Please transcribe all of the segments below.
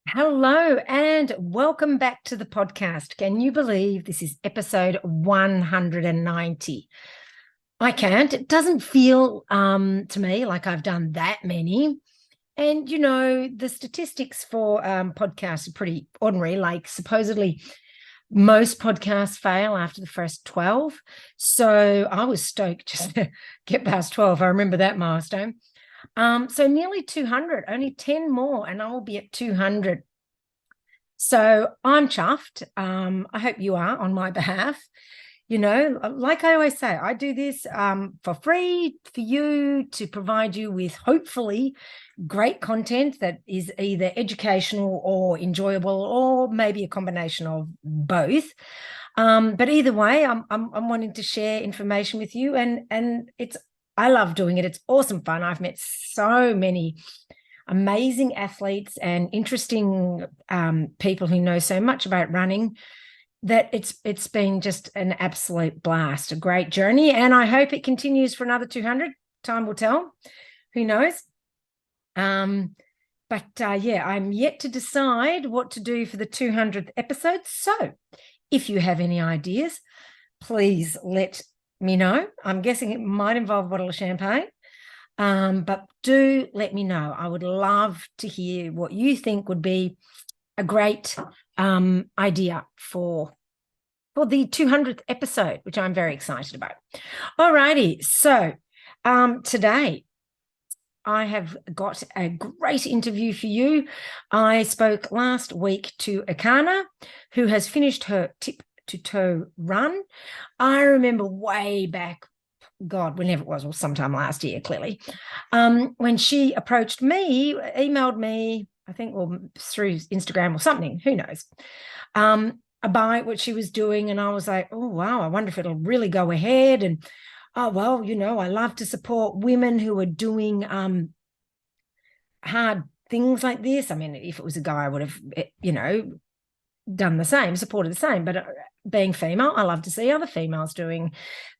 Hello and welcome back to the podcast. Can you believe this is episode 190? I can't. It doesn't feel to me like I've done that many. And the statistics for podcasts are pretty ordinary. Like supposedly most podcasts fail after the first 12. So I was stoked just to get past 12. I remember that milestone. So nearly 200, only 10 more, and I will be at 200. So I'm chuffed. I hope you are on my behalf. Like I always say, I do this for free for you to provide you with hopefully great content that is either educational or enjoyable, or maybe a combination of both. But either way, I'm wanting to share information with you, and I love doing it. It's awesome fun. I've met so many amazing athletes and interesting people who know so much about running that it's been just an absolute blast, a great journey, and I hope it continues for another 200. Time will tell. Who knows? But I'm yet to decide what to do for the 200th episode. So if you have any ideas, please let me know. I'm guessing it might involve a bottle of champagne. But do let me know. I would love to hear what you think would be a great idea for the 200th episode, which I'm very excited about. All righty. So today I have got a great interview for you. I spoke last week to Erchana, who has finished her tip to toe run. I remember way back, God, whenever it was, or sometime last year, clearly, when she approached me, emailed me, I think, or through Instagram or something, who knows, about what she was doing. And I was like, oh, wow, I wonder if it'll really go ahead. And, oh, well, I love to support women who are doing hard things like this. I mean, if it was a guy, I would have, done the same, supported the same. But being female, I love to see other females doing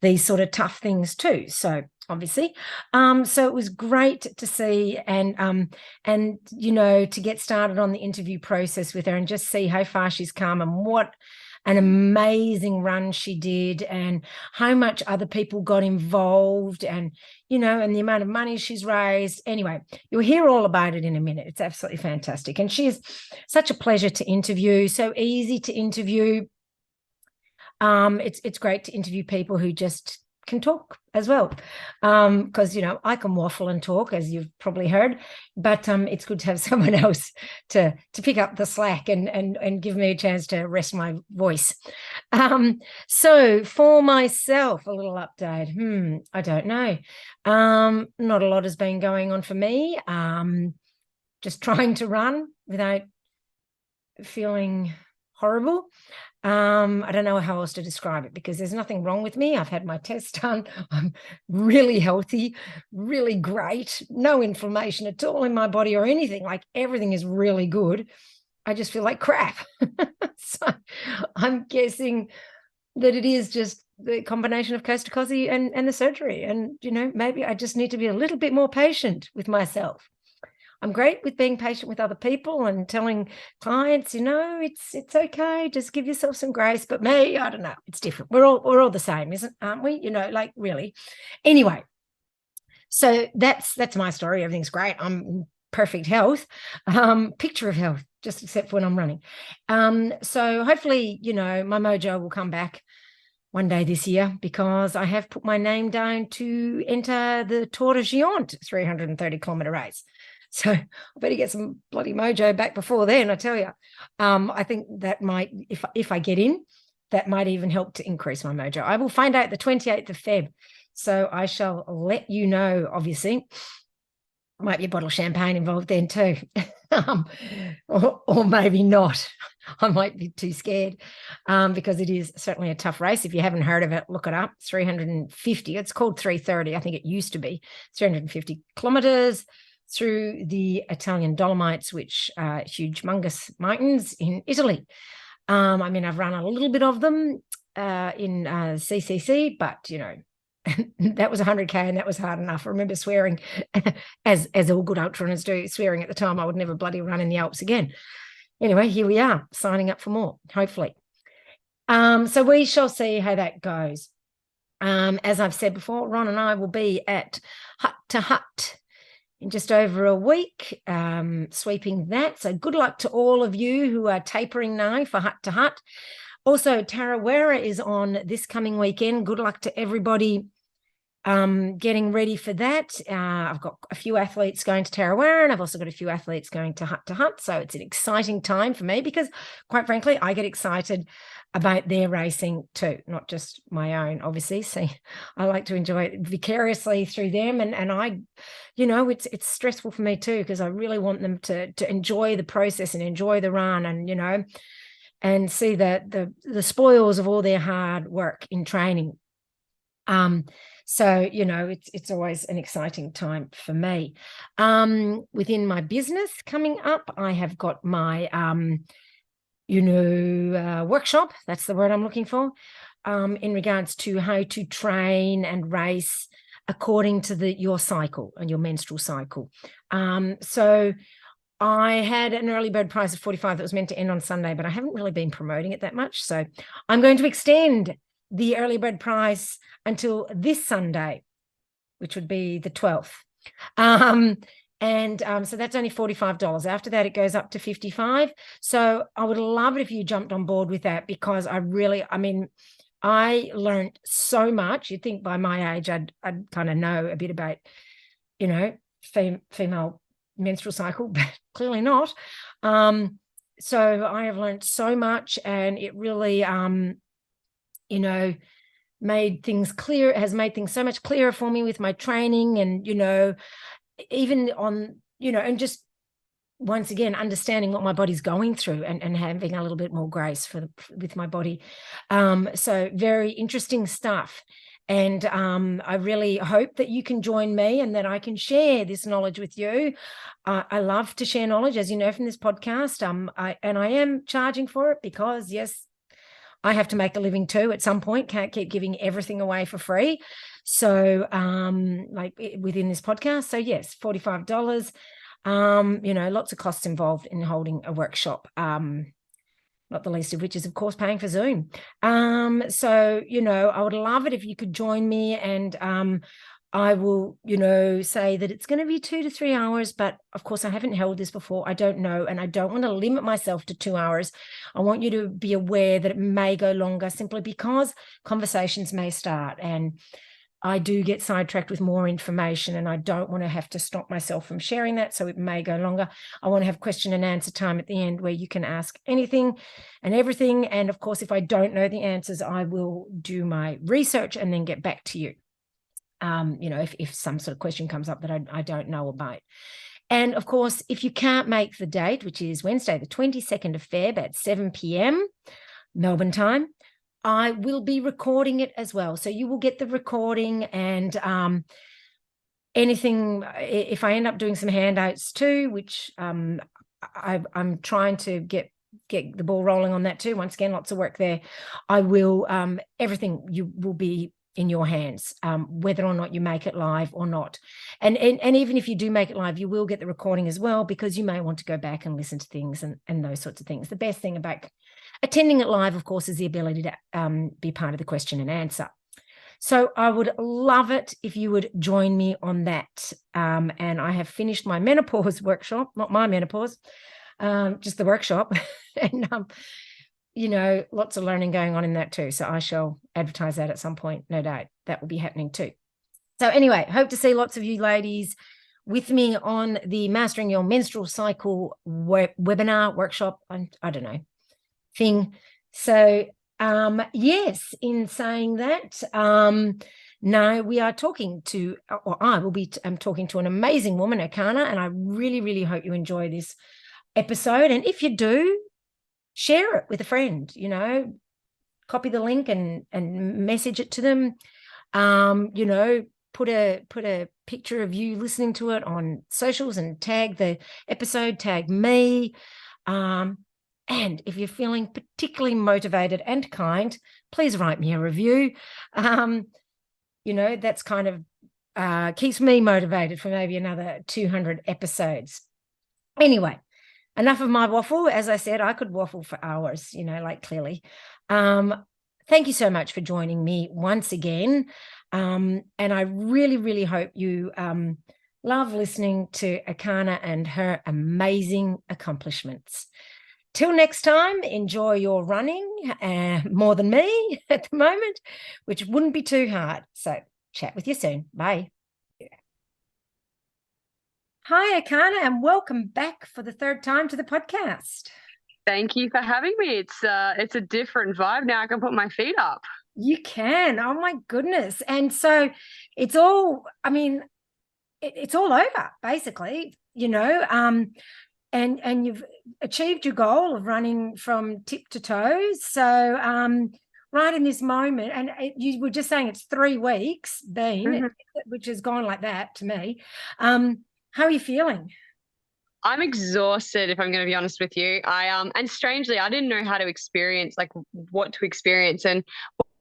these sort of tough things too. So obviously, so it was great to see, and to get started on the interview process with her and just see how far she's come and what an amazing run she did, and how much other people got involved, and and the amount of money she's raised. Anyway, you'll hear all about it in a minute. It's absolutely fantastic, and she's such a pleasure to interview, so easy to interview. It's great to interview people who just can talk as well, because I can waffle and talk, as you've probably heard, but it's good to have someone else to pick up the slack and give me a chance to rest my voice. So for myself, a little update. I don't know. Not a lot has been going on for me. Just trying to run without feeling horrible. I don't know how else to describe it, because there's nothing wrong with me. I've had my test done. I'm really healthy, really great. No inflammation at all in my body or anything. Like, everything is really good. I just feel like crap. So I'm guessing that it is just the combination of coast to cozy and the surgery. And, maybe I just need to be a little bit more patient with myself. I'm great with being patient with other people and telling clients, it's okay. Just give yourself some grace. But me, I don't know. It's different. We're all the same, aren't we? Like, really. Anyway, so that's my story. Everything's great. I'm in perfect health, picture of health, just except for when I'm running. So hopefully, my mojo will come back one day this year, because I have put my name down to enter the Tour de Giant 330-kilometer race. So I better get some bloody mojo back before then, I tell you. I think that might, if I get in, that might even help to increase my mojo. I will find out the 28th of Feb. So I shall let you know, obviously. Might be a bottle of champagne involved then too. Or maybe not. I might be too scared, because it is certainly a tough race. If you haven't heard of it, look it up. 350. It's called 330. I think it used to be 350 kilometers through the Italian Dolomites, which are huge, humongous mountains in Italy. I've run a little bit of them in CCC, but, that was 100K, and that was hard enough. I remember swearing, as all good ultra runners do, swearing at the time I would never bloody run in the Alps again. anyway, here we are signing up for more, hopefully. So we shall see how that goes. As I've said before, Ron and I will be at Hut to Hut in just over a week, sweeping that. So good luck to all of you who are tapering now for Hut to Hut. Also, Tarawera is on this coming weekend. Good luck to everybody getting ready for that. I've got a few athletes going to Tarawera, and I've also got a few athletes going to Hut. So it's an exciting time for me because, quite frankly, I get excited about their racing too, not just my own, obviously. So I like to enjoy it vicariously through them. And I, it's stressful for me too, because I really want them to enjoy the process and enjoy the run and, and see the spoils of all their hard work in training. So, it's always an exciting time for me. Within my business coming up, I have got my, workshop. That's the word I'm looking for, in regards to how to train and race according to your cycle and your menstrual cycle. So I had an early bird price of $45 that was meant to end on Sunday, but I haven't really been promoting it that much. So I'm going to extend the early bird price until this Sunday, which would be the 12th. So that's only $45. After that, it goes up to $55. So I would love it if you jumped on board with that, because I learned so much. You'd think by my age, I'd kind of know a bit about, female menstrual cycle, but clearly not. So I have learned so much, and it really, made things clear, has made things so much clearer for me with my training and, even on, and just once again, understanding what my body's going through and having a little bit more grace with my body. So very interesting stuff. And I really hope that you can join me and that I can share this knowledge with you. I love to share knowledge, as you know, from this podcast. I am charging for it because, yes, I have to make a living too at some point. Can't keep giving everything away for free. So within this podcast. So yes, $45. Lots of costs involved in holding a workshop. Not the least of which is, of course, paying for Zoom. So, I would love it if you could join me, and I will, say that it's going to be 2 to 3 hours, but of course I haven't held this before. I don't know. And I don't want to limit myself to 2 hours. I want you to be aware that it may go longer simply because conversations may start, and I do get sidetracked with more information, and I don't want to have to stop myself from sharing that. So it may go longer. I want to have question and answer time at the end where you can ask anything and everything. And of course, if I don't know the answers, I will do my research and then get back to you. If some sort of question comes up that I don't know about. And of course, if you can't make the date, which is Wednesday, the 22nd of Feb at 7 p.m. Melbourne time, I will be recording it as well. So you will get the recording, and anything, if I end up doing some handouts too, which I'm trying to get the ball rolling on that too. Once again, lots of work there. I will, everything you will be in your hands, whether or not you make it live or not. And even if you do make it live, you will get the recording as well, because you may want to go back and listen to things and those sorts of things. The best thing about attending it live, of course, is the ability to be part of the question and answer. So I would love it if you would join me on that. And I have finished my menopause workshop, not my menopause, just the workshop. And lots of learning going on in that too. So I shall advertise that at some point, no doubt. That will be happening too. So anyway, hope to see lots of you ladies with me on the Mastering Your Menstrual Cycle webinar, workshop, I don't know, thing. So yes, in saying that, now we are talking to, or I will be talking to an amazing woman, Erchana, and I really, really hope you enjoy this episode. And if you do, share it with a friend, copy the link and message it to them. Put a picture of you listening to it on socials and tag the episode, tag me. And if you're feeling particularly motivated and kind, please write me a review. That's kind of keeps me motivated for maybe another 200 episodes. Anyway, enough of my waffle. As I said, I could waffle for hours, like clearly. Um, Thank you so much for joining me once again. And I really, really hope you love listening to Erchana and her amazing accomplishments. Till next time, enjoy your running more than me at the moment, which wouldn't be too hard. So chat with you soon. Bye. Hi, Erchana, and welcome back for the third time to the podcast. Thank you for having me. It's a different vibe now. I can put my feet up. You can. Oh my goodness. And so it's all, I mean, it's all over basically, and you've achieved your goal of running from tip to toe. So right in this moment, and you were just saying it's 3 weeks been, which has gone like that to me. How are you feeling? I'm exhausted, if I'm going to be honest with you. And strangely, I didn't know how to experience, like what to experience. And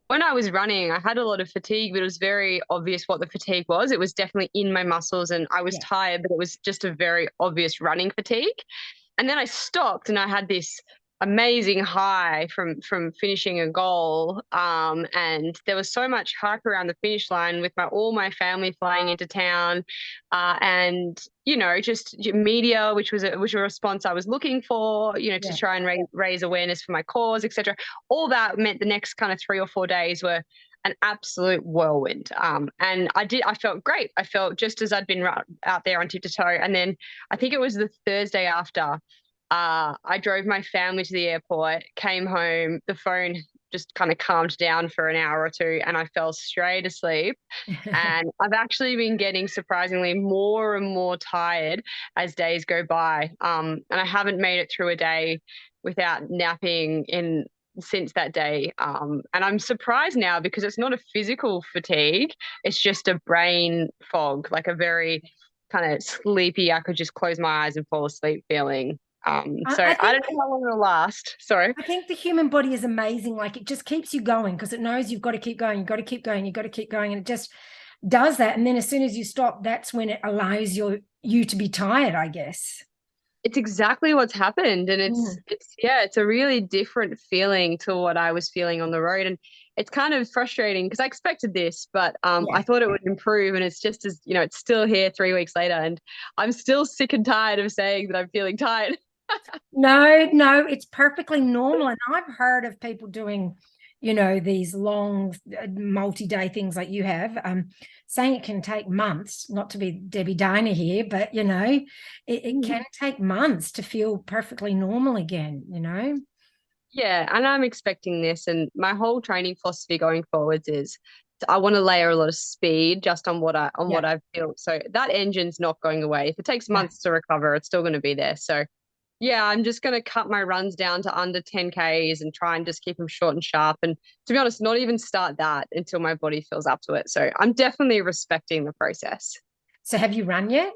when I was running, I had a lot of fatigue, but it was very obvious what the fatigue was. It was definitely in my muscles, and I was Yeah. tired, but it was just a very obvious running fatigue. And then I stopped, and I had this amazing high from finishing a goal. And there was so much hype around the finish line with all my family flying into town, and just media, which was a response I was looking for, to Yeah. try and raise awareness for my cause, etc. All that meant the next kind of 3 or 4 days were an absolute whirlwind. And I felt great. I felt just as I'd been out there on tip to toe. And then I think it was the Thursday after, I drove my family to the airport, came home, the phone just kind of calmed down for an hour or two, and I fell straight asleep. And I've actually been getting surprisingly more and more tired as days go by. And I haven't made it through a day without napping in since that day. And I'm surprised now because it's not a physical fatigue, it's just a brain fog, like a very kind of sleepy, I could just close my eyes and fall asleep feeling. So I I think don't know how long it'll last. Sorry. I think the human body is amazing. Like it just keeps you going because it knows you've got to keep going, you've got to keep going, you've got to keep going. And it just does that. And then as soon as you stop, that's when it allows you to be tired, I guess. It's exactly what's happened. And Mm. it's a really different feeling to what I was feeling on the road. And it's kind of frustrating because I expected this, but I Yeah. thought it would improve. And it's just as, it's still here 3 weeks later. And I'm still sick and tired of saying that I'm feeling tired. No, no, it's perfectly normal. And I've heard of people doing, these long multi-day things like you have, saying it can take months, not to be Debbie Downer here, but it can take months to feel perfectly normal again. Yeah, and I'm expecting this. And my whole training philosophy going forwards is I want to layer a lot of speed just on what Yeah. I've built. So that engine's not going away. If it takes Yeah. months to recover, it's still going to be there. So yeah, I'm just going to cut my runs down to under 10 Ks and try and just keep them short and sharp. And to be honest, not even start that until my body feels up to it. So I'm definitely respecting the process. So have you run yet?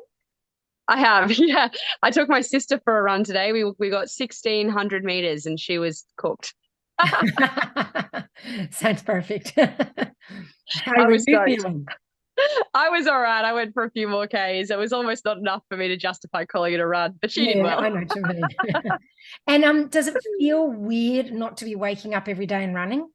I have, yeah. I took my sister for a run today. We got 1,600 meters and she was cooked. Sounds perfect. How I were was you stoked. feeling? I was all right. I went for a few more Ks. It was almost not enough for me to justify calling it a run, but she did Yeah, I well. know what you mean. And does it feel weird not to be waking up every day and running?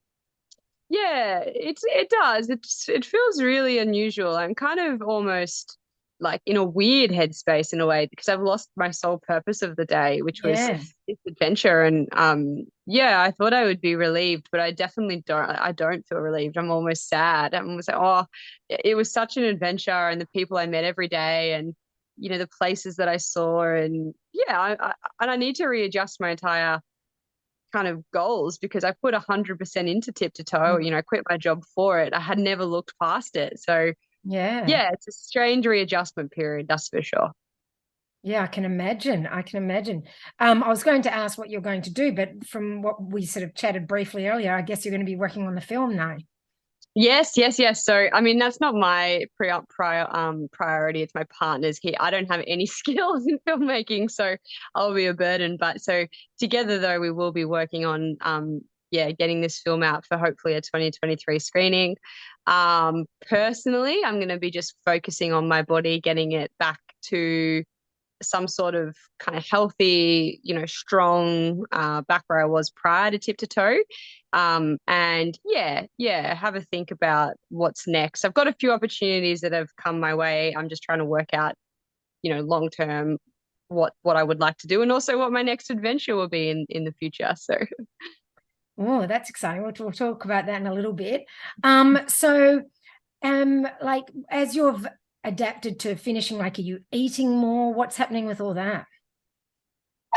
Yeah, it does. It feels really unusual. I'm kind of almost like in a weird headspace in a way because I've lost my sole purpose of the day, which was Yeah. this adventure. And yeah, I thought I would be relieved, but I definitely don't. I don't feel relieved. I'm almost sad. I'm almost like, oh, it was such an adventure, and the people I met every day, and the places that I saw, and yeah, and I need to readjust my entire kind of goals because I put 100% into tip to toe. Mm. I quit my job for it. I had never looked past it. So Yeah. yeah, it's a strange readjustment period, that's for sure. Yeah, I can imagine. I can imagine. I was going to ask what you're going to do, but from what we sort of chatted briefly earlier, I guess you're going to be working on the film now. Yes, yes, yes. So, I mean, that's not my priority. It's my partner's here. I don't have any skills in filmmaking, so I'll be a burden. But so together, though, we will be working on, yeah, getting this film out for hopefully a 2023 screening. Personally, I'm going to be just focusing on my body, getting it back to some sort of kind of healthy, strong back where I was prior to tip to toe. And yeah, have a think about what's next. I've got a few opportunities that have come my way. I'm just trying to work out, long term what I would like to do and also what my next adventure will be in the future. So Oh, that's exciting. We'll talk about that in a little bit. So like as you've adapted to finishing, like are you eating more? What's happening with all that?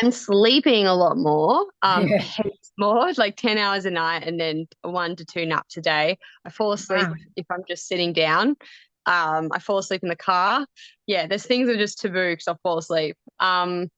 I'm sleeping a lot more, Yeah. heaps more, like 10 hours a night and then 1 to 2 naps a day. I fall asleep Wow. if I'm just sitting down. I fall asleep in the car. Yeah, there's things that are just taboo because I fall asleep. I'm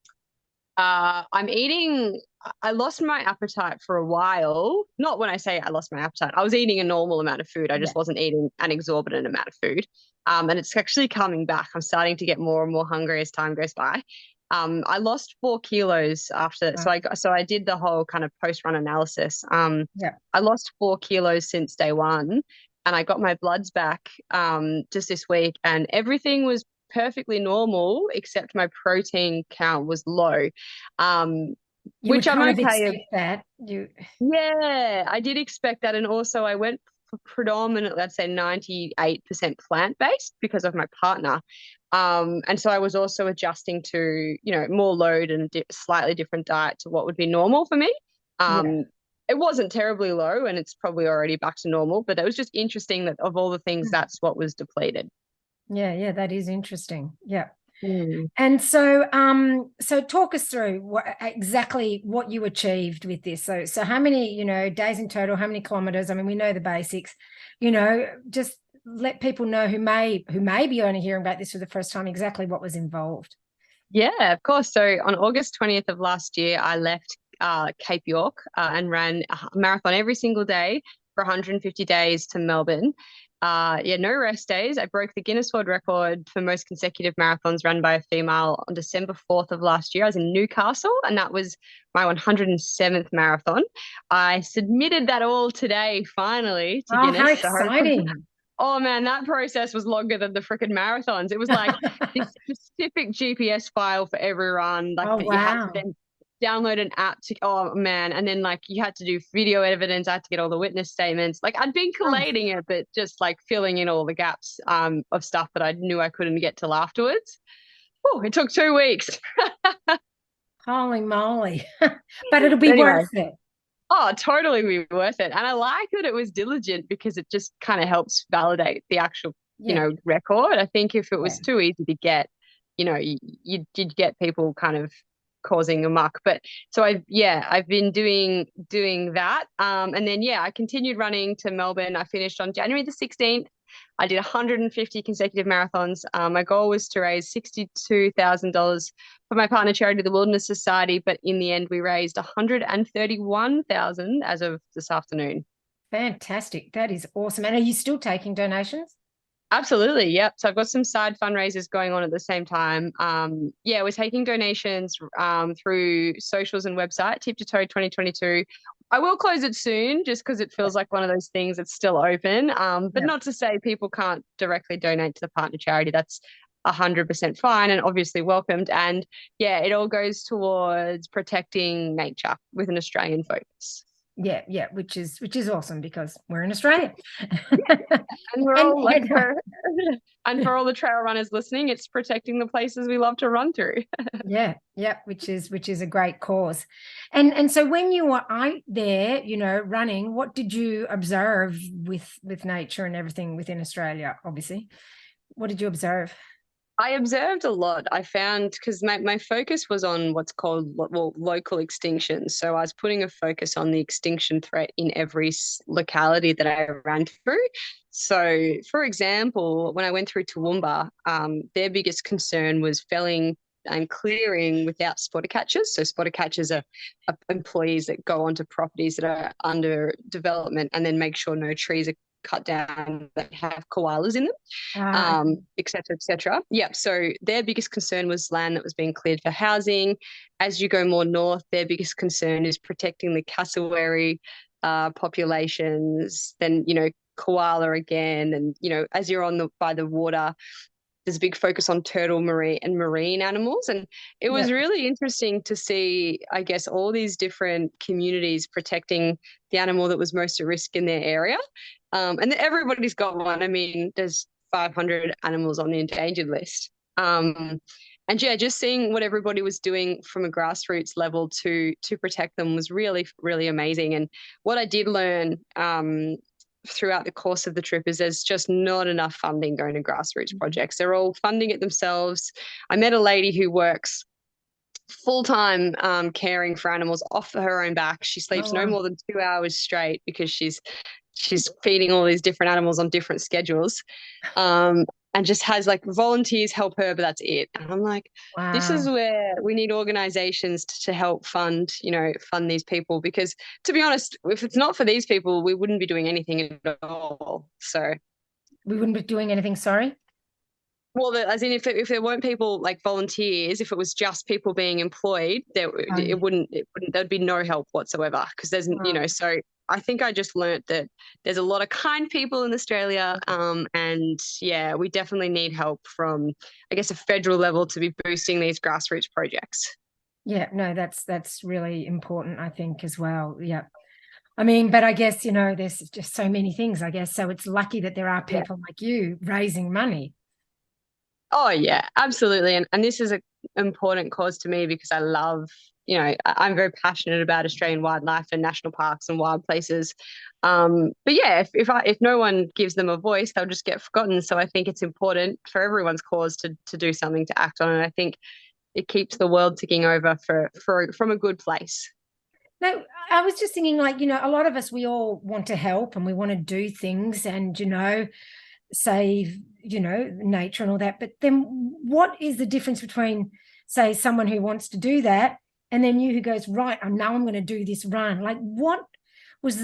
eating, I lost my appetite for a while. Not when I say I lost my appetite, I was eating a normal amount of food. I Yeah. just wasn't eating an exorbitant amount of food. And it's actually coming back. I'm starting to get more and more hungry as time goes by. I lost 4 kilos after, Wow. so I did the whole kind of post-run analysis. Yeah. I lost 4 kilos since day one, and I got my bloods back just this week, and everything was perfectly normal except my protein count was low, um, You which would I'm kind of okay. expect that. You Yeah, I did expect that. And also, I went for predominantly, I'd say 98% plant-based because of my partner. And so I was also adjusting to, more load and slightly different diet to what would be normal for me. yeah. Um, it wasn't terribly low and it's probably already back to normal, but it was just interesting that of all the things, that's what was depleted. Yeah, yeah, that is interesting. Yeah. Mm. And so so talk us through exactly what you achieved with this. So how many, days in total, how many kilometers? I mean, we know the basics, just let people know who may be only hearing about this for the first time exactly what was involved. Yeah, of course. So on August 20th of last year, I left Cape York and ran a marathon every single day for 150 days to Melbourne. Yeah, no rest days. I broke the Guinness World Record for most consecutive marathons run by a female on December 4th of last year. I was in Newcastle, and that was my 107th marathon. I submitted that all today, finally, to Oh, how Guinness. So exciting. oh man, that process was longer than the freaking marathons. It was like this specific GPS file for every run, like Oh, that you had to wow. then download an app to, oh man, and then like you had to do video evidence. I had to get all the witness statements. Like I'd been Oh, collating it, but just like filling in all the gaps of stuff that I knew I couldn't get till afterwards. Oh, it took 2 weeks. holy moly. But it'll But be anyway, worth it. oh, totally be worth it. And I like that it was diligent because it just kind of helps validate the actual, Yeah. record. I think if it Yeah. was too easy to get, you'd get people kind of causing a muck. But so I've been doing that. And then I continued running to Melbourne. I finished on January the 16th. I did 150 consecutive marathons. My goal was to raise $62,000 for my partner charity, the Wilderness Society, but in the end, we raised 131,000 as of this afternoon. Fantastic. That is awesome. And are you still taking donations? Absolutely. Yep. So I've got some side fundraisers going on at the same time. We're taking donations through socials and website, Tip to Toe 2022. I will close it soon just because it Yeah. feels like one of those things that's still open. But Yeah. not to say people can't directly donate to the partner charity. That's 100% fine and obviously welcomed. And it all goes towards protecting nature with an Australian focus. Yeah, yeah, which is awesome because we're in Australia. And we're and, all like and for and for all the trail runners listening, it's protecting the places we love to run through. yeah, yeah, which is a great cause. And so when you were out there, running, what did you observe with nature and everything within Australia, obviously? What did you observe? I observed a lot. I found because my focus was on what's called local extinction. So I was putting a focus on the extinction threat in every locality that I ran through. So, for example, when I went through Toowoomba, their biggest concern was felling and clearing without spotter catchers. So spotter catchers are employees that go onto properties that are under development and then make sure no trees are cut down that have koalas in them, Okay. et cetera, et cetera. Yeah. So their biggest concern was land that was being cleared for housing. As you go more north, their biggest concern is protecting the cassowary populations. Then, koala again. And, as you're by the water, there's a big focus on turtle, marine animals. And it Yeah. was really interesting to see, I guess, all these different communities protecting the animal that was most at risk in their area. And everybody's got one. I mean, there's 500 animals on the endangered list. And yeah, just seeing what everybody was doing from a grassroots level to protect them was really, really amazing. And what I did learn throughout the course of the trip is there's just not enough funding going to grassroots projects. They're all funding it themselves. I met a lady who works full-time caring for animals off her own back. She Oh, sleeps no wow. more than 2 hours straight because she's feeding all these different animals on different schedules. Um, and just has like volunteers help her, but that's it. And I'm like, this is Wow. where we need organizations to help fund these people, because to be honest, if it's not for these people, we wouldn't be doing anything at all. So, We wouldn't be doing anything, sorry. well, as in, if there weren't people like volunteers, if it was just people being employed, there Oh, yeah. it wouldn't there'd be no help whatsoever, because there's Wow. so I think I just learnt that there's a lot of kind people in Australia, and yeah, we definitely need help from, I guess, a federal level to be boosting these grassroots projects. Yeah, no, that's really important, I think, as well. Yeah. I mean, but I guess, there's just so many things, I guess. So it's lucky that there are Yeah. people like you raising money. Oh yeah, absolutely. And this is an important cause to me because I love, I'm very passionate about Australian wildlife and national parks and wild places. But yeah, if no one gives them a voice, they'll just get forgotten. So I think it's important for everyone's cause to do something to act on. And I think it keeps the world ticking over from a good place. No, I was just thinking, like, a lot of us, we all want to help and we want to do things and, save, nature and all that. But then what is the difference between, say, someone who wants to do that and then you who goes, right, now I'm going to do this run? Like, was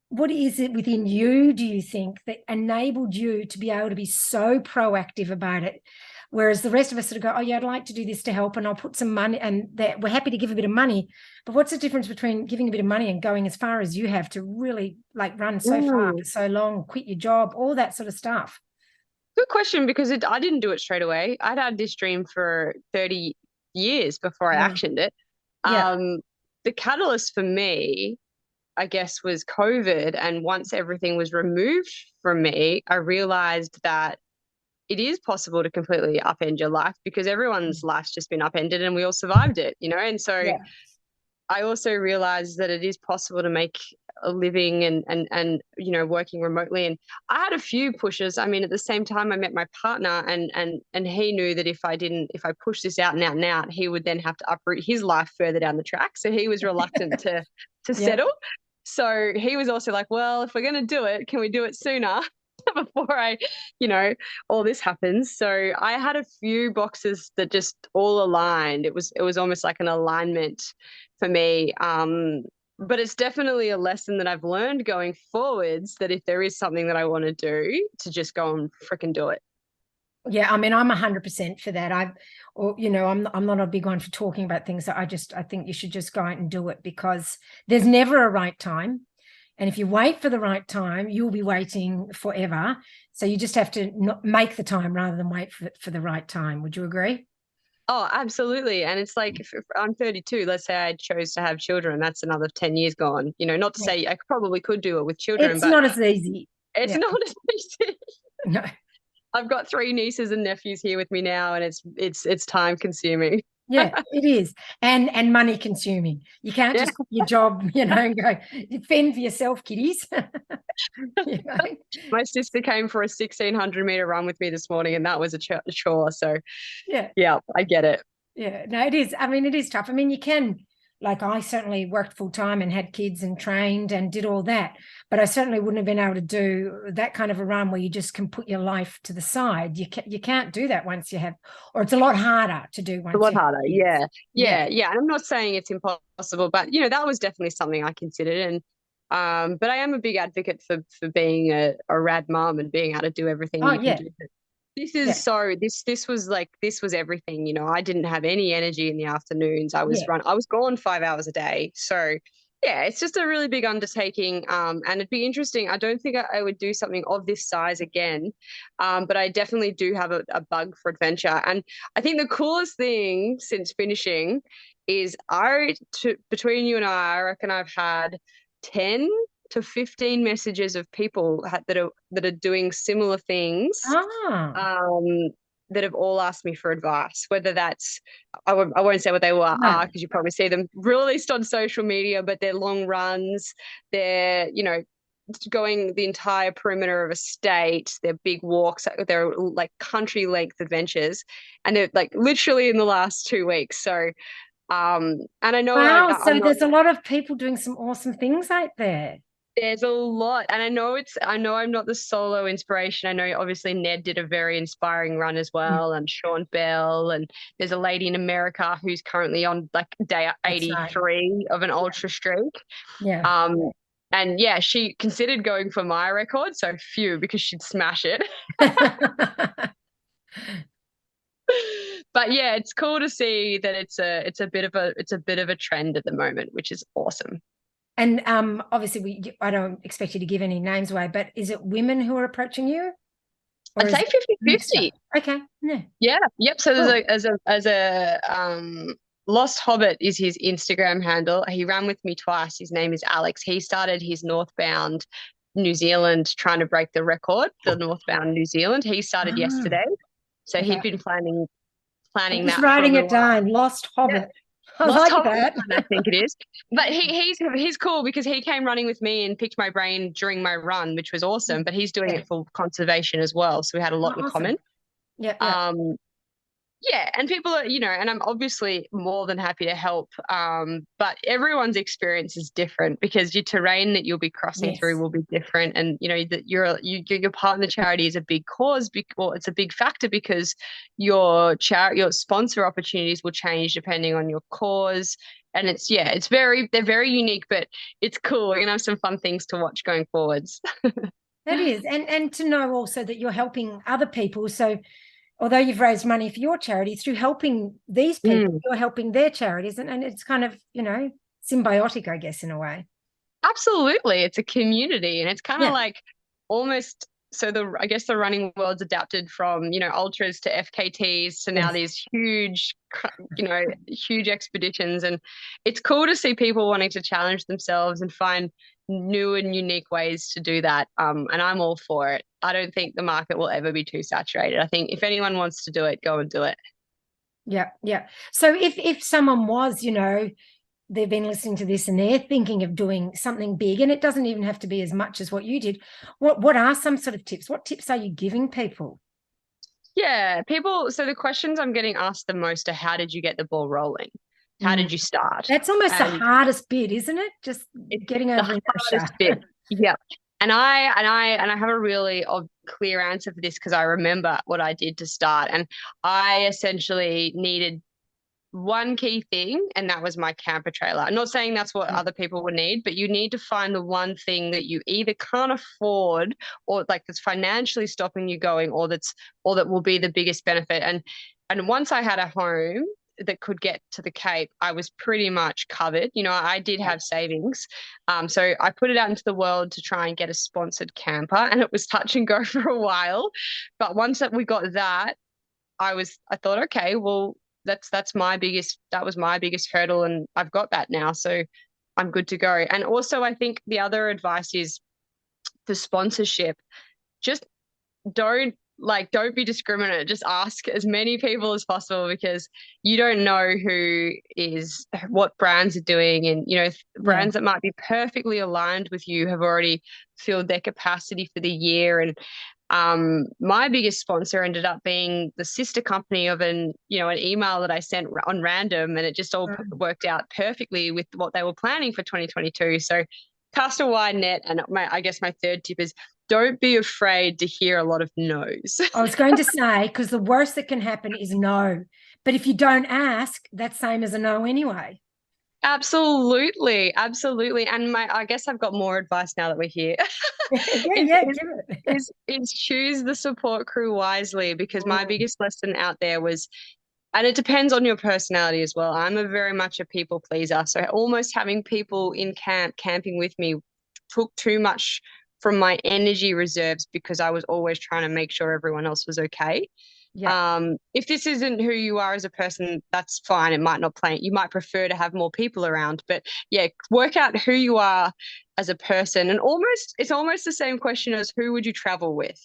what is it within you, do you think, that enabled you to be able to be so proactive about it? Whereas the rest of us sort of go, oh, yeah, I'd like to do this to help and I'll put some money, and that we're happy to give a bit of money. But what's the difference between giving a bit of money and going as far as you have to really like run so far for Mm. so long, quit your job, all that sort of stuff? Good question, because I didn't do it straight away. I'd had this dream for 30 years before I Wow. actioned it. Yeah. Um, the catalyst for me, I guess, was COVID. And once everything was removed from me, I realized that it is possible to completely upend your life, because everyone's life's just been upended and we all survived it, And so Yeah. I also realized that it is possible to make a living and working remotely. And I had a few pushes. I mean, at the same time, I met my partner, and he knew that if I pushed this out and out and out, he would then have to uproot his life further down the track. So he was reluctant to Yeah. settle. So he was also like, well, if we're going to do it, can we do it sooner? Before you know, all this happens. So I had a few boxes that just all aligned. It was almost like an alignment for me. But it's definitely a lesson that I've learned going forwards, that if there is something that I want to do, to just go and freaking do it. Yeah, I mean, I'm 100% for that. I'm not a big one for talking about things. I think you should just go out and do it, because there's never a right time. And if you wait for the right time, you'll be waiting forever. So you just have to not make the time rather than wait for the right time. Would you agree? Oh, absolutely. And it's like, if I'm 32, let's say I chose to have children, that's another 10 years gone. Not to Yeah. say I probably could do it with children, It's but not as easy. it's Yeah. not as easy. No. I've got three nieces and nephews here with me now, and it's time consuming. Yeah, it is. And money consuming. You can't Yeah. just quit your job, and go fend for yourself, kiddies. You know? My sister came for a 1,600-meter run with me this morning, and that was a chore. So, Yeah. yeah, I get it. Yeah, no, it is. I mean, it is tough. I mean, you can, like, I certainly worked full time and had kids and trained and did all that, but I certainly wouldn't have been able to do that kind of a run where you just can put your life to the side. You can't do that once you have, or it's a lot harder to do A once lot you have harder. kids. Yeah. Yeah. Yeah. Yeah. And I'm not saying it's impossible, but that was definitely something I considered. And but I am a big advocate for being a rad mom and being able to do everything Oh, you can yeah. do. Yeah. This was everything. I didn't have any energy in the afternoons. Yeah. I was gone 5 hours a day. So Yeah, it's just a really big undertaking, and it'd be interesting. I don't think I would do something of this size again, but I definitely do have a bug for adventure. And I think the coolest thing since finishing is between you and I reckon I've had 10 to 15 messages of people that are doing similar things, Ah, um, that have all asked me for advice, whether that's I won't say what they are no. because you probably see them released on social media, but they're long runs, they're, going the entire perimeter of a state, they're big walks, they're like country length adventures, and they're like literally in the last 2 weeks. So, and I know Wow, I'm so not. there's a lot of people doing some awesome things out there. There's a lot. And I know I'm not the solo inspiration. I know obviously Ned did a very inspiring run as Mm, well, and Sean Bell, and there's a lady in America who's currently on like day that's right. 83 of an ultra streak. Yeah. Um, and yeah, she considered going for my record, so phew, because she'd smash it. But yeah, it's cool to see that it's a bit of a trend at the moment, which is awesome. And obviously I don't expect you to give any names away, but is it women who are approaching you or I'd is say it 50-50. mixture? Okay. Yeah. Yeah, yep. So there's Cool. a Lost Hobbit is his Instagram handle. He ran with me twice. His name is Alex. He started his northbound New Zealand trying to break the record for northbound New Zealand. He started Ah, yesterday. So okay. he'd been I'm planning just that for a writing little it while. down. Lost Yeah. Hobbit. I Lost like Hobbit that. Run, I think it is. But he's cool because he came running with me and picked my brain during my run, which was awesome. But he's doing Yeah. it for conservation as well. So we had a Oh, lot in awesome. common. Yeah, yeah. Um, yeah, and people are, and I'm obviously more than happy to help. But everyone's experience is different because your terrain that you'll be crossing through Yes. will be different, and that your part in the charity is a big cause. Well, it's a big factor because your sponsor opportunities will change depending on your cause, and they're very unique, but it's cool. We're gonna have some fun things to watch going forwards. That is. And to know also that you're helping other people. So although you've raised money for your charity, through helping these people, Mm. you're helping their charities. And it's kind of, symbiotic, I guess, in a way. Absolutely. It's a community and it's kind of Yeah. like almost I guess the running world's adapted from, ultras to FKTs to now Yes. these huge expeditions. And it's cool to see people wanting to challenge themselves and find new and unique ways to do that. And I'm all for it. I don't think the market will ever be too saturated. I think if anyone wants to do it, go and do it. Yeah. Yeah. So if someone was, they've been listening to this and they're thinking of doing something big, and it doesn't even have to be as much as what you did, what are some sort of tips? What tips are you giving people? Yeah, so the questions I'm getting asked the most are how did you get the ball rolling? How Mm. did you start? That's almost the And hardest bit, isn't it? Just it's getting the over hardest inertia. bit. Yeah. And I have a really clear answer for this because I remember what I did to start. And I essentially needed one key thing, and that was my camper trailer. I'm not saying that's what Yeah. other people would need, but you need to find the one thing that you either can't afford or like that's financially stopping you going, or that will be the biggest benefit. And once I had a home that could get to the Cape, I was pretty much covered. I did have savings. So I put it out into the world to try and get a sponsored camper, and it was touch and go for a while. But once that we got that, I thought, okay, well, that was my biggest hurdle, and I've got that now. So I'm good to go. And also I think the other advice is for sponsorship, just don't be discriminate. Just ask as many people as possible because you don't know what brands are doing. And, Yeah. brands that might be perfectly aligned with you have already filled their capacity for the year. And my biggest sponsor ended up being the sister company of an email that I sent on random, and it just all Mm. worked out perfectly with what they were planning for 2022. So cast a wide net. And I guess my third tip is don't be afraid to hear a lot of no's. I was going to say, because the worst that can happen is no. But if you don't ask, that's same as a no anyway. Absolutely, absolutely. And I guess I've got more advice now that we're here. Yeah, is, yeah, is give it. is choose the support crew wisely because my Mm. biggest lesson out there was And it depends on your personality as well. I'm a very much a people pleaser. So almost having people in camp camping with me took too much from my energy reserves because I was always trying to make sure everyone else was okay. Yeah. If this isn't who you are as a person, that's fine. It might not play. You might prefer to have more people around, but yeah, work out who you are as a person. And it's almost the same question as who would you travel with?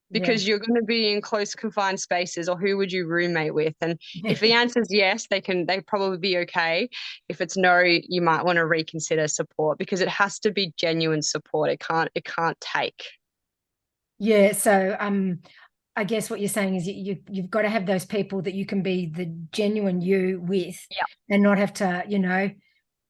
Yeah. Because you're going to be in close confined spaces, or who would you roommate with? And if the answer is yes, they probably be okay. If it's no, you might want to reconsider support, because it has to be genuine support. It can't take. Yeah. So I guess what you're saying is you've got to have those people that you can be the genuine you with, Yeah. and not have to,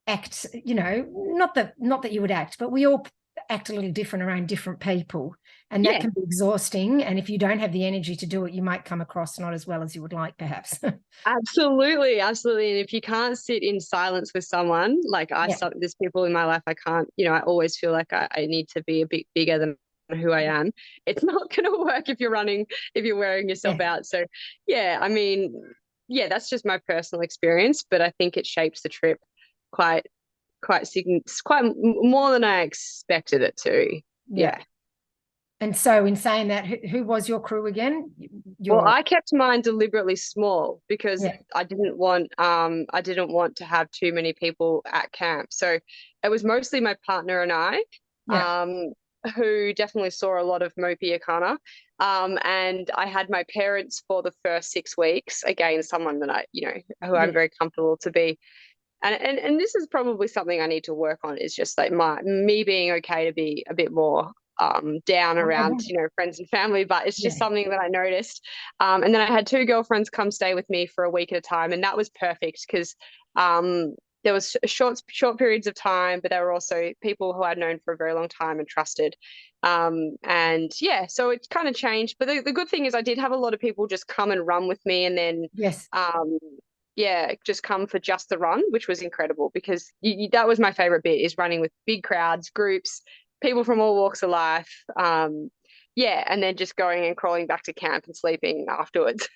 act, not that you would act, but we all act a little different around different people, and that Yeah. can be exhausting. And if you don't have the energy to do it, you might come across not as well as you would like, perhaps. Absolutely, absolutely. And if you can't sit in silence with someone, like Yeah. there's people in my life I can't, I always feel like I need to be a bit bigger than who I am. It's not going to work if you're wearing yourself Yeah. out. So, yeah, I mean, yeah, that's just my personal experience, but I think it shapes the trip quite, quite more than I expected it to. Yeah. Yeah. And so, in saying that, who was your crew again? Well, Your I kept mine deliberately small because Yeah. I didn't want to have too many people at camp. So it was mostly my partner and I, Yeah. um, who definitely saw a lot of Mopi Erchana. And I had my parents for the first 6 weeks. Again, someone that who I'm Yeah. very comfortable to be. And this is probably something I need to work on, is just like me being okay to be a bit more down around, friends and family, but it's just Yeah. something that I noticed. And then I had two girlfriends come stay with me for a week at a time, and that was perfect because there was short periods of time, but there were also people who I'd known for a very long time and trusted. And yeah, so it kind of changed. But the good thing is I did have a lot of people just come and run with me, and then Yes. um, yeah, just come for just the run, which was incredible because that was my favorite bit, is running with big crowds, groups, people from all walks of life. Yeah, and then just going and crawling back to camp and sleeping afterwards.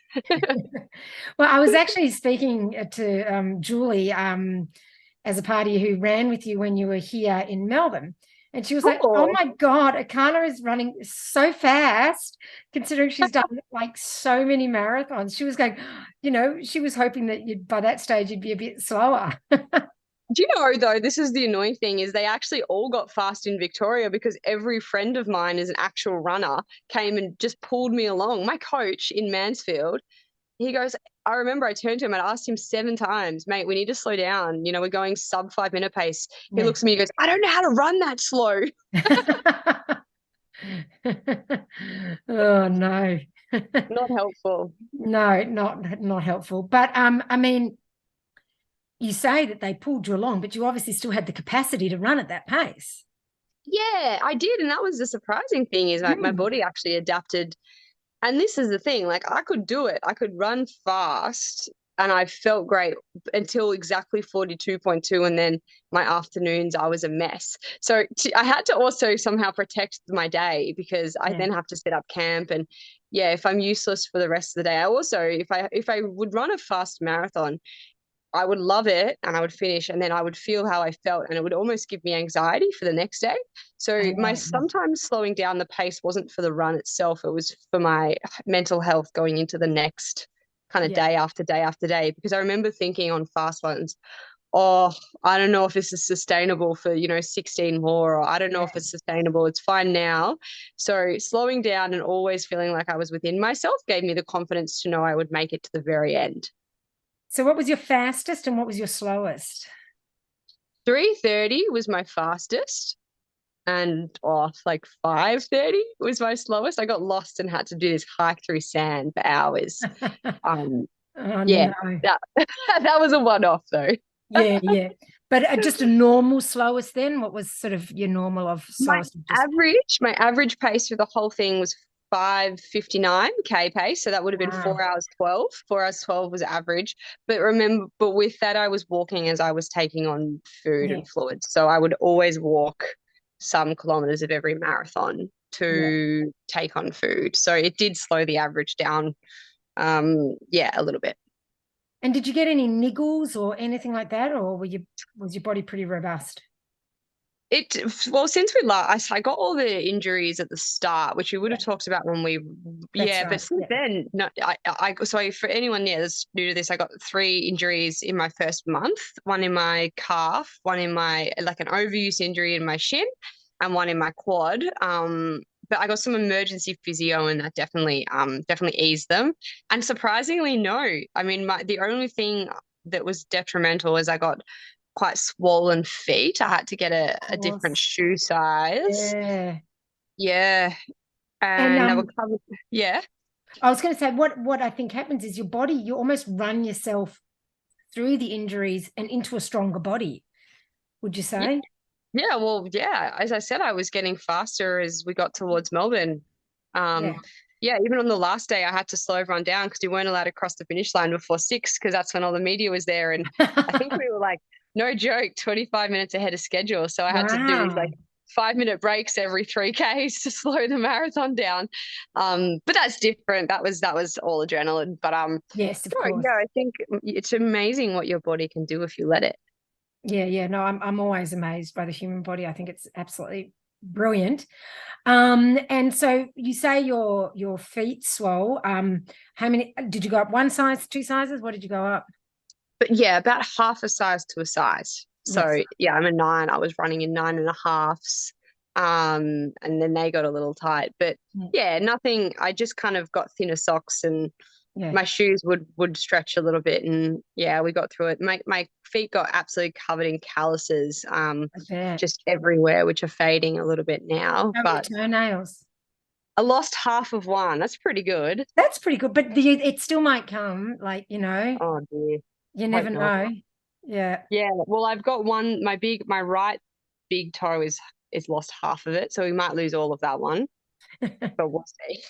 Well, I was actually speaking to Julie as a party who ran with you when you were here in Melbourne. And she was like, oh Cool. my God, Akana is running so fast, considering she's done like so many marathons. She was going, she was hoping that by that stage you'd be a bit slower. Do you know, though, this is the annoying thing, is they actually all got fast in Victoria because every friend of mine is an actual runner, came and just pulled me along. My coach in Mansfield, he goes, I remember I turned to him and I asked him 7 times, mate, we need to slow down. We're going sub 5 minute pace. He Yeah. looks at me and goes, I don't know how to run that slow. Oh no. Not helpful. No, not helpful. But I mean, you say that they pulled you along, but you obviously still had the capacity to run at that pace. Yeah, I did. And that was the surprising thing, is like my Mm. body actually adapted. And this is the thing, like I could do it. I could run fast and I felt great until exactly 42.2. And then my afternoons, I was a mess. So I had to also somehow protect my day, because I Yeah. then have to set up camp. And yeah, if I'm useless for the rest of the day, I also, if I would run a fast marathon, I would love it and I would finish, and then I would feel how I felt, and it would almost give me anxiety for the next day. So my Yes. sometimes slowing down the pace wasn't for the run itself, it was for my mental health going into the next kind of Yeah. day after day after day. Because I remember thinking on fast ones, oh, I don't know if this is sustainable for 16 more, or I don't know Yeah. if it's sustainable, it's fine now. So slowing down and always feeling like I was within myself gave me the confidence to know I would make it to the very end. So what was your fastest and what was your slowest? 3:30 was my fastest, and like 5:30 was my slowest. I got lost and had to do this hike through sand for hours. Um, Oh yeah, no. that that was a one-off though. Yeah, yeah. But just a normal slowest then? What was sort of your normal of My slowest? Just my average pace for the whole thing was 5:59 k pace, so that would have been wow. 4 hours 12. 4 hours 12 was average. But with that, I was walking as I was taking on food Yeah, and fluids, so I would always walk some kilometers of every marathon yeah. to take on food. So it did slow the average down, yeah, a little bit. And did you get any niggles or anything like that, or was your body pretty robust? It well, since we last, I got all the injuries at the start, which we would have Yeah, talked about when we, that's yeah. But right. since Yeah. then, no, so for anyone, yeah, that's new to this, I got three injuries in my first month. One in my calf, one in my like an overuse injury in my shin, and one in my quad. But I got some emergency physio, and that definitely eased them. And surprisingly, no. I mean, the only thing that was detrimental is I got quite swollen feet. I had to get Of a different course. shoe size. Yeah. Yeah. And And I would cover, yeah. I was going to say what I think happens is your body, you almost run yourself through the injuries and into a stronger body, would you Yeah. say? Yeah. Well, yeah. As I said, I was getting faster as we got towards Melbourne. Um, Yeah. yeah, even on the last day, I had to slow everyone down because you weren't allowed to cross the finish line before 6 because that's when all the media was there. And I think we were like, no joke, 25 minutes ahead of schedule. So I had to do these like Wow. 5 minute breaks every 3Ks to slow the marathon down. But that's different. That was all adrenaline. But Yes, of no, course. yeah, I think it's amazing what your body can do if you let it. Yeah, yeah. No, I'm always amazed by the human body. I think it's absolutely brilliant. And so you say your feet swole. How many did you go up? One size, two sizes? What did you go up? But yeah, about half a size to a size. Yes. So yeah, I'm a 9. I was running in 9.5s. And then they got a little tight. But Yeah. yeah, nothing. I just kind of got thinner socks and Yeah, my shoes would stretch a little bit. And yeah, we got through it. My feet got absolutely covered in calluses, I bet. just everywhere, which are fading a little bit now. How are your But toenails? I lost half of one. That's pretty good. That's pretty good, but it still might come. Like, Oh dear. you Hope never not. know. Yeah. Yeah, well, I've got one. My right big toe is lost half of it, so we might lose all of that one, but we'll see.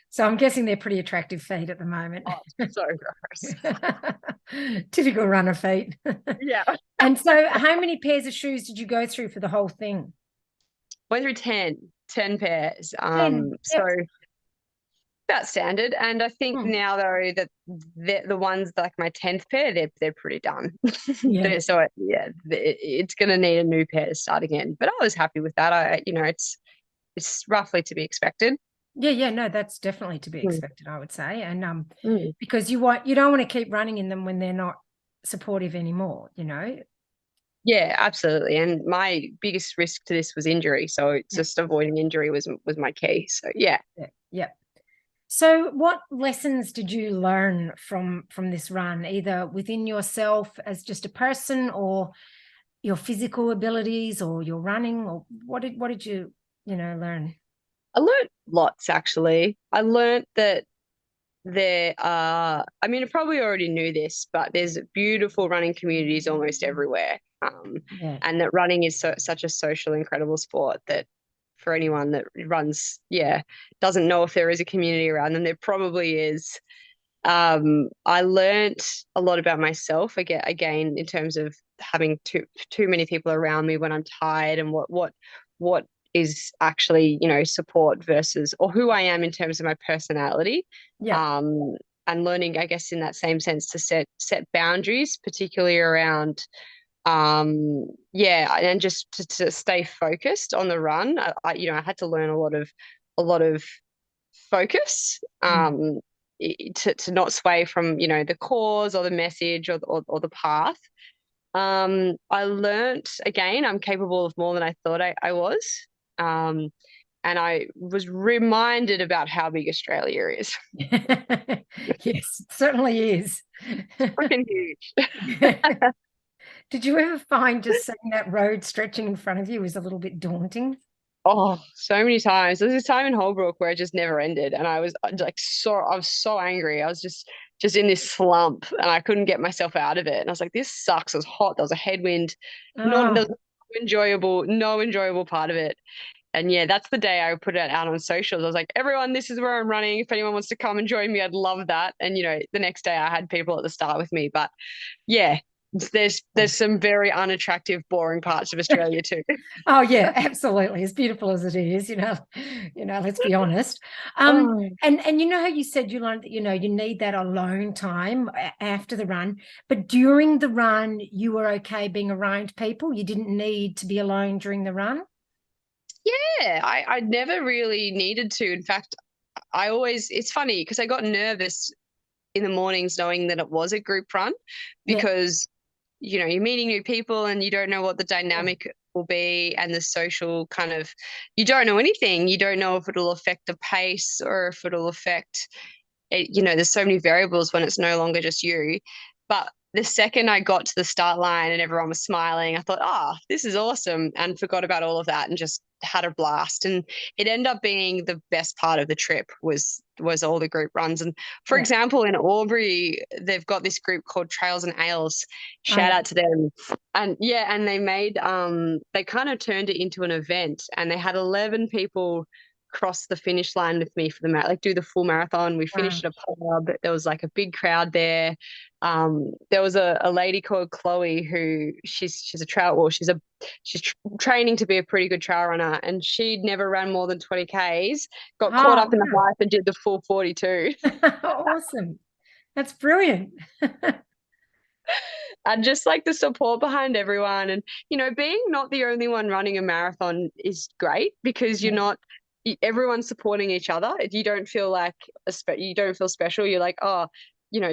So I'm guessing they're pretty attractive feet at the moment. Oh, it's so gross. Typical runner feet. Yeah, And so how many pairs of shoes did you go through for the whole thing? went through 10 pairs. 10. So Yep. about standard, and I think Hmm. now though that the ones like my 10th pair, they're pretty done. Yeah. Yeah, it's gonna need a new pair to start again. But I was happy with that. It's roughly to be expected. Yeah, yeah, no, that's definitely to be Mm. expected, I would say. And Mm. because you don't want to keep running in them when they're not supportive anymore, you know? Yeah, absolutely. And my biggest risk to this was injury. So it's Yeah, just avoiding injury was my key. So yeah. yeah, yeah. So what lessons did you learn from this run, either within yourself as just a person or your physical abilities or your running, or what did you, learn? I learned lots actually. I learned that there are, I mean, I probably already knew this, but there's beautiful running communities almost everywhere. Yeah. And that running is such a social, incredible sport that for anyone that runs, yeah, doesn't know if there is a community around them, there probably is. I learned a lot about myself again in terms of having too many people around me when I'm tired and what is actually, support versus or who I am in terms of my personality. Yeah. Um, and learning, I guess, in that same sense to set boundaries, particularly around yeah, and just to stay focused on the run. I had to learn a lot of focus Mm. to not sway from the cause or the message or the path. I learnt again I'm capable of more than I thought I was. um, and I was reminded about how big Australia is. Yes, it certainly is. Freaking huge. Did you ever find just seeing that road stretching in front of you was a little bit daunting? Oh, so many times. There was this time in Holbrook where it just never ended, and I was so angry. I was just in this slump, and I couldn't get myself out of it. And I was like, "This sucks." It was hot. There was a headwind. There was Oh, no enjoyable part of it. And yeah, that's the day I put it out on socials. I was like, "Everyone, this is where I'm running. If anyone wants to come and join me, I'd love that." And the next day I had people at the start with me. But yeah, there's some very unattractive, boring parts of Australia too. Oh yeah, absolutely. As beautiful as it is, let's be honest. Oh. And you know how you said you learned that, you need that alone time after the run, but during the run, you were okay being around people. You didn't need to be alone during the run. Yeah, I never really needed to. In fact, it's funny because I got nervous in the mornings knowing that it was a group run Yeah, because you're meeting new people and you don't know what the yeah, dynamic will be and the social kind of, you don't know anything. You don't know if it'll affect the pace or if it'll affect it. There's so many variables when it's no longer just you. But the second I got to the start line and everyone was smiling, I thought, this is awesome, and forgot about all of that and just had a blast. And it ended up being the best part of the trip was all the group runs. And for yeah. example, in Albury, they've got this group called Trails and Ales. Oh Shout yeah. out to them. And yeah, and they kind of turned it into an event, and they had 11 people cross the finish line with me for the like do the full marathon. We Wow. finished at a pub. There was like a big crowd there. There was a lady called Chloe who she's a trail, well, she's training to be a pretty good trail runner, and she'd never ran more than 20 Ks, got caught Oh, up in the hype and did the full 42. wow. Awesome. That's brilliant. And just like the support behind everyone, and being not the only one running a marathon is great because you're Yeah, not everyone's supporting each other. You don't feel like you don't feel special. You're like, oh,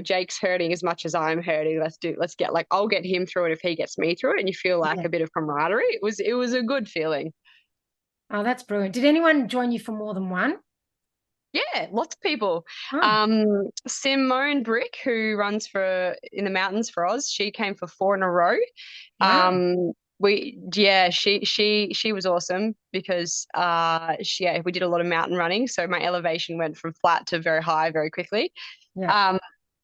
Jake's hurting as much as I'm hurting. Let's get, like, I'll get him through it if he gets me through it, and you feel like yeah. a bit of camaraderie. It was a good feeling. Oh, that's brilliant. Did anyone join you for more than one? Yeah, lots of people. Oh, Simone Brick, who runs for in the mountains for Oz, she came for 4 in a row. wow. She was awesome because we did a lot of mountain running, so my elevation went from flat to very high very quickly. Yeah. Um,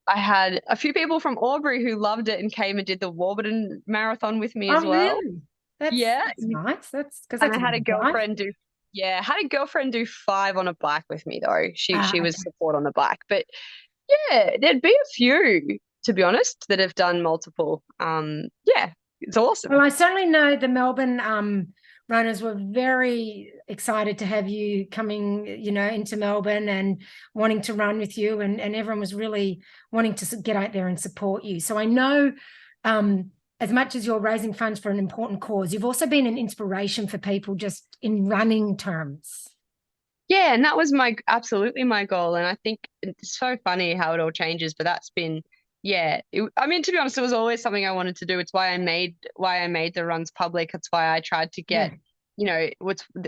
I had a few people from Albury who loved it and came and did the Warburton Marathon with me as Oh, well. really? That's Yeah, that's nice. That's because and that's I a had a good drive. girlfriend do yeah, had a girlfriend do 5 on a bike with me though. She Ah, was okay. support on the bike, but yeah, there'd be a few, to be honest, that have done multiple. Yeah, it's Well, awesome. I certainly know the Melbourne runners were very excited to have you coming, into Melbourne and wanting to run with you, and everyone was really wanting to get out there and support you. So I know, as much as you're raising funds for an important cause, you've also been an inspiration for people just in running terms. Yeah, and that was absolutely my goal. And I think it's so funny how it all changes, but that's been, yeah. I mean, to be honest, it was always something I wanted to do. It's why I made the runs public. It's why I tried to Yeah, get,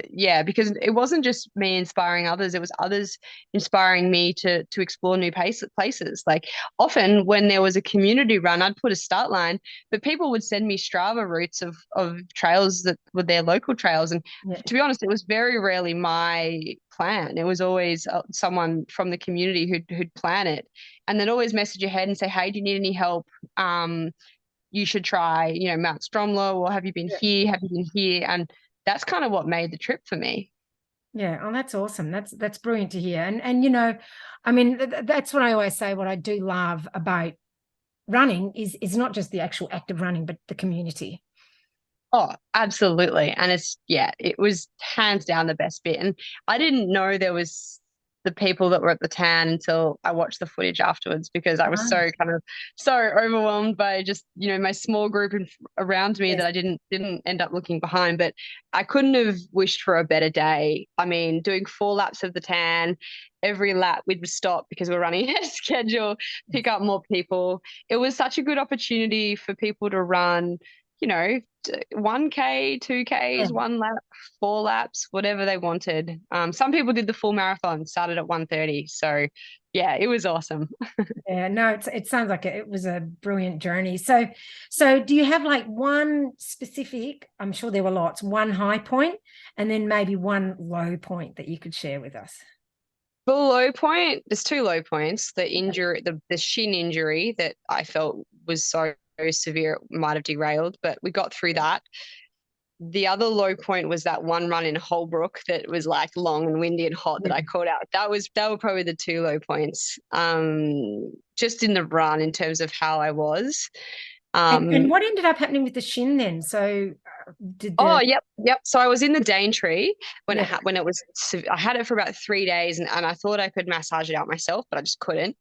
yeah, because it wasn't just me inspiring others; it was others inspiring me to explore new places. Like often when there was a community run, I'd put a start line, but people would send me Strava routes of trails that were their local trails, and yeah, to be honest, it was very rarely my plan. It was always someone from the community who'd plan it, and they'd always message ahead and say, "Hey, do you need any help? You should try, Mount Stromlo, or have you been yeah. here? Have you been here?" And that's kind of what made the trip for me. Yeah, oh, that's awesome. That's brilliant to hear. And I mean, that's what I always say. What I do love about running is not just the actual act of running, but the community. Oh, absolutely. And it was hands down the best bit. And I didn't know there was the people that were at the tan until I watched the footage afterwards because I was Right. so overwhelmed by just, my small group around me Yes. that I didn't end up looking behind. But I couldn't have wished for a better day. I mean, doing 4 laps of the tan, every lap we'd stop because we're running ahead of schedule, pick up more people. It was such a good opportunity for people to run, you know, 1K, 2Ks, Yeah. 1 lap, 4 laps, whatever they wanted. Some people did the full marathon, started at 1:30. So yeah, it was awesome. Yeah, no, it sounds like it was a brilliant journey. So do you have like one specific, I'm sure there were lots, one high point and then maybe one low point that you could share with us? The low point, there's 2 low points. The injury, the shin injury that I felt was so severe, it might have derailed, but we got through that. The other low point was that one run in Holbrook that was like long and windy and hot that Yeah. I caught out. That were probably the 2 low points. Just in the run in terms of how I was. And what ended up happening with the shin then? So did Oh, the yep. So I was in the Daintree when yeah when it was, I had it for about 3 days, and I thought I could massage it out myself, but I just couldn't.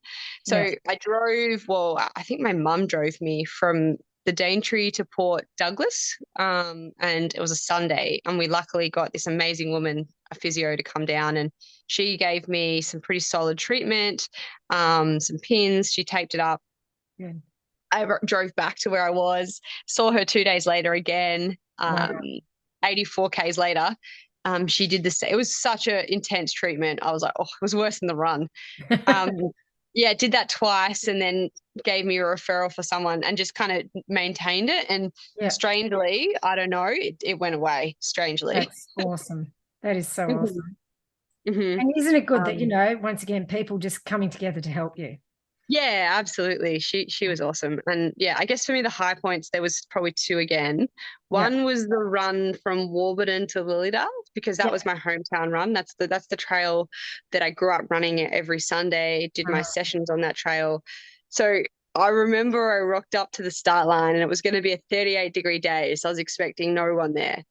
yeah So I drove, well, I think my mum drove me from the Daintree to Port Douglas, and it was a Sunday, and we luckily got this amazing woman, a physio, to come down, and she gave me some pretty solid treatment, some pins. She taped it up. yeah I drove back to where I was, saw her 2 days later again, wow 84 Ks later. She did the same. It was such an intense treatment. I was like, oh, it was worse than the run. Um, yeah, did that twice and then gave me a referral for someone and just kind of maintained it. And yeah strangely, I don't know, it went away strangely. that's awesome. That is so Mhm, awesome. mhm. And isn't it good that, Um, once again, people just coming together to help you? Yeah, absolutely. She was awesome. And yeah, I guess for me the high points, there was probably two again. Yeah. One was the run from Warburton to Lilydale because that Yeah. was my hometown run. That's the trail that I grew up running it every Sunday, did my sessions on that trail. So I remember I rocked up to the start line and it was going to be a 38-degree day. So I was expecting no one there.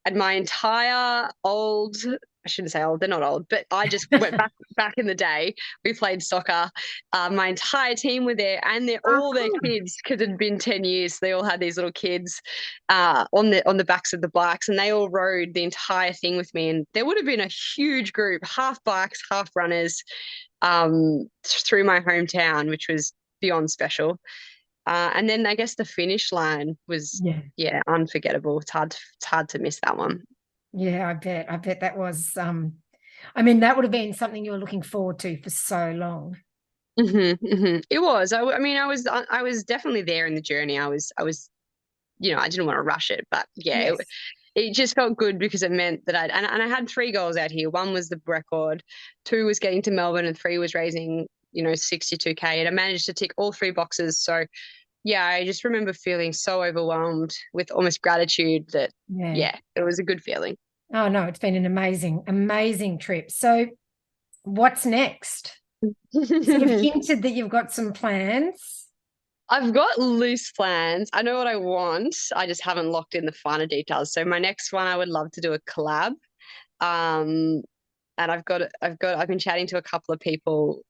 And my entire old, I shouldn't say old, they're not old, but I just went back in the day. We played soccer. My entire team were there, and they're Oh, all their cool. kids because it had been 10 years. So they all had these little kids on the backs of the bikes, and they all rode the entire thing with me. And there would have been a huge group, half bikes, half runners, through my hometown, which was beyond special. And then I guess the finish line was, Yeah. yeah, unforgettable. It's hard to miss that one. Yeah, I bet. I bet that was I mean, that would have been something you were looking forward to for so long. It was. I mean, I was definitely there in the journey. I didn't want to rush it, but yeah, it, Yes. it just felt good because it meant that and I had three goals out here. One was the record, two was getting to Melbourne, and three was raising, 62K. And I managed to tick all three boxes. So yeah, I just remember feeling so overwhelmed with almost gratitude that, Yeah. yeah, it was a good feeling. Oh no, it's been an amazing, amazing trip. So what's next? You sort of hinted that you've got some plans. I've got loose plans. I know what I want. I just haven't locked in the finer details. So my next one, I would love to do a collab. Um, and I've been chatting to a couple of people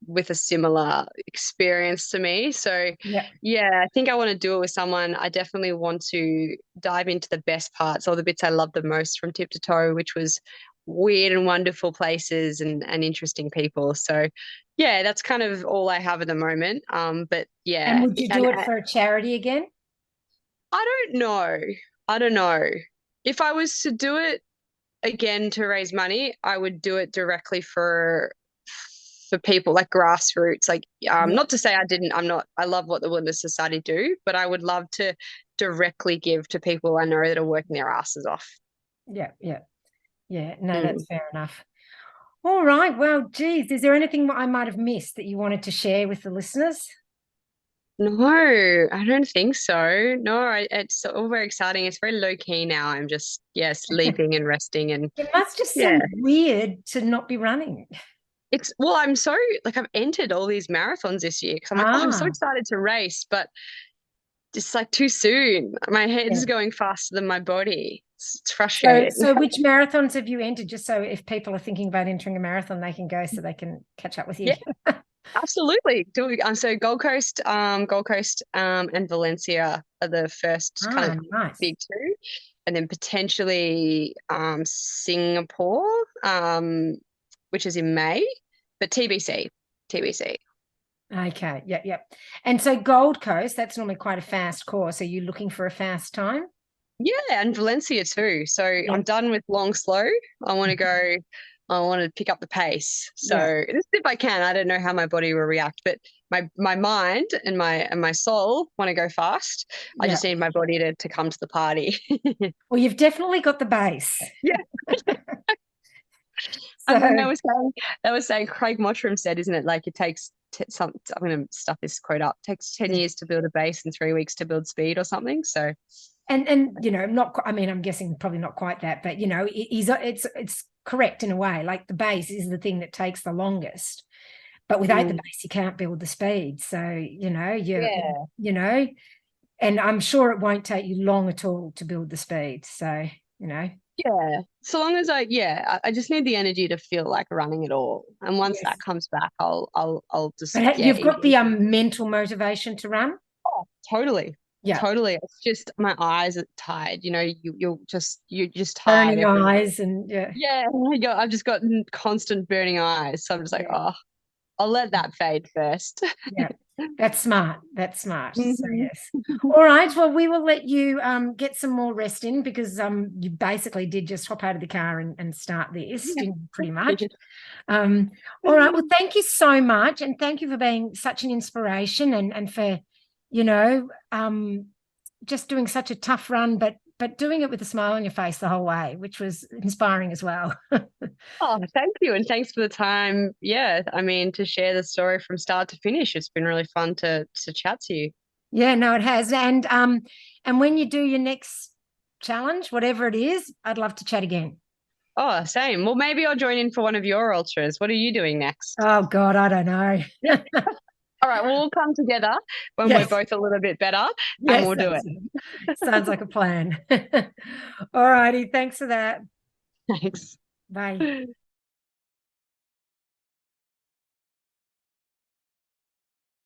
with a similar experience to me. So Yeah. yeah, I think I want to do it with someone. I definitely want to dive into the best parts, all the bits I love the most from tip to toe, which was weird and wonderful places and interesting people. So yeah, that's kind of all I have at the moment. But And yeah, would you and do it for a charity again? I don't know. I don't know. If I was to do it again to raise money, I would do it directly for people like grassroots. Like, Yeah. not to say I love what the Wilderness Society do, but I would love to directly give to people I know that are working their asses off. Yeah. Yeah. Yeah. No, Mm. that's fair enough. All right. Well, geez, is there anything I might have missed that you wanted to share with the listeners? No, I don't think so. No, it's all very exciting. It's very low key now. I'm just, yeah, sleeping and resting and It must just yeah. seem weird to not be running. I'm so like I've entered all these marathons this year because I'm like, oh, I'm so Ah, excited to race, but just like too soon. My yeah. head's going faster than my body. It's So, frustrating. so which marathons have you entered? Just so if people are thinking about entering a marathon, they can go so they can catch up with you. Yeah, absolutely. So Gold Coast, and Valencia are the first kind Ah, of nice. big two, and then potentially Singapore, which is in May, but TBC, TBC. Okay. Yep. Yep. And so Gold Coast, that's normally quite a fast course. Are you looking for a fast time? Yeah, and Valencia too. So Yeah. I'm done with long slow. I want to go. I want to pick up the pace. Yeah. So this if I can. I don't know how my body will react, but my mind and my soul want to go fast. I Yeah. just need my body to come to the party. Well, you've definitely got the base. Yeah. So, And then they were saying Craig Mottram said, isn't it? Like it takes I'm going to stuff this quote up. Takes 10 yeah. years to build a base and 3 weeks to build speed or something. So And not I mean, I'm guessing probably not quite that, but it's correct in a way. Like the base is the thing that takes the longest. But without the mm, base, you can't build the speed. So, yeah. you know, And I'm sure it won't take you long at all to build the speed. So, you know. Yeah. So long as I just need the energy to feel like running it all. And once that Yes. comes back, I'll just, But yeah, you've ease got the into it. mental motivation to run. Oh, totally. Yeah. Totally. It's just my eyes are tired. You're just tired Burning every eyes and yeah. yeah, I've just got constant burning eyes. So I'm just like, Yeah. oh, I'll let that fade first. Yeah. That's smart. That's smart. So Mhm. yes. All right. Well, we will let you get some more rest in because you basically did just hop out of the car and start this, Yeah. didn't you, pretty much. Um, all right. Well, thank you so much. And thank you for being such an inspiration and for, you know, just doing such a tough run, but doing it with a smile on your face the whole way, which was inspiring as well. Oh, thank you. And thanks for the time. Yeah. I mean, to share the story from start to finish. It's been really fun to chat to you. Yeah, no, it has. And when you do your next challenge, whatever it is, I'd love to chat again. Oh, same. Well, maybe I'll join in for one of your ultras. What are you doing next? Oh God, I don't know. Yeah. All right. Well, we'll come together when we're Yes, both a little bit better and yes, we'll do it. sounds like a plan. All righty, thanks for that. Thanks. Bye.